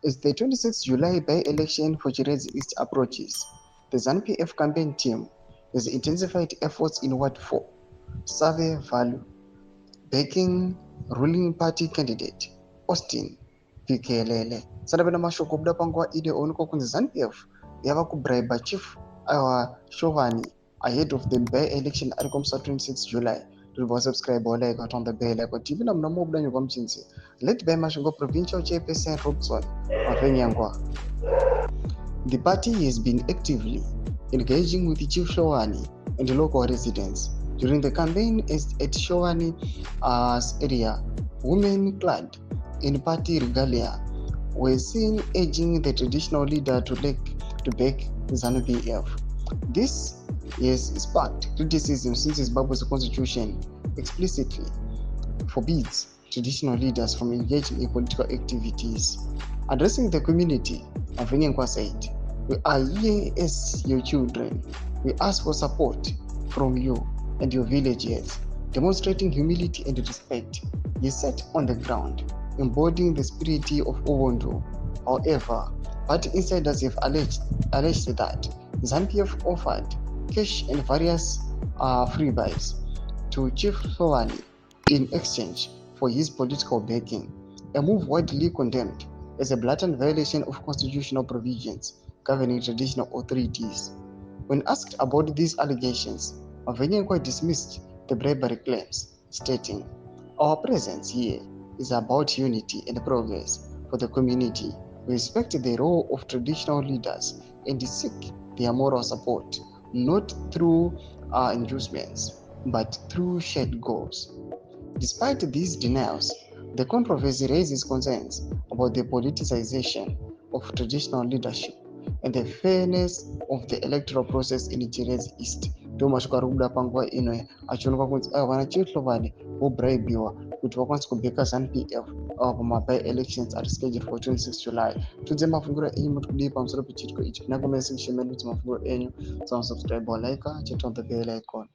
As the 26th July by-election for Chirezi East approaches, the ZANU-PF campaign team has intensified efforts in Ward 4, Survey Value, backing ruling party candidate Austin Vikelele. Sadabena mashoko kubuda panguva ide onekwa kunzi ZANU-PF yava kubraiba Chief Shovani ahead of the by-election ari kumusa 26 July. Subscribe on the bell icon. TV na mnamo kubuda nyuka mchinzi. Led by Mashongo Provincial Chairperson Robson Mavengangwa. The party has been actively engaging with Chief Showani and the local residents. During the campaign at Showani's area, women clad in party regalia were seen urging the traditional leader to back ZANU-PF. This has sparked criticism since Zimbabwe's constitution explicitly forbids traditional leaders from engaging in political activities. Addressing the community, Mavengangwa said, "We are here as your children. We ask for support from you and your villagers, demonstrating humility and respect." He sat on the ground, embodying the spirit of Owondo. However, party insiders have alleged that ZANU-PF offered cash and various free buys to Chief Sowani in exchange for his political backing, a move widely condemned as a blatant violation of constitutional provisions governing traditional authorities. When asked about these allegations, Mavengangwa dismissed the bribery claims, stating, "Our presence here is about unity and progress for the community. We respect the role of traditional leaders and seek their moral support, not through inducements, but through shared goals." Despite these denials, the controversy raises concerns about the politicization of traditional leadership and the fairness of the electoral process in Chirezi East. Ndomashoko ari kubuda panguva ino achionekwa kunzi vana Chihlovani vobraibiwa kuti vakwanise kubheka ZANU-PF pamaby-elections ari scheduled for 26 July. Tudze mafungiro enyu muri kudii pamusoro pechitiko ichi. Nakomai section medu kuti mafungiro enyu. Subscribe or like, chat on the bell icon.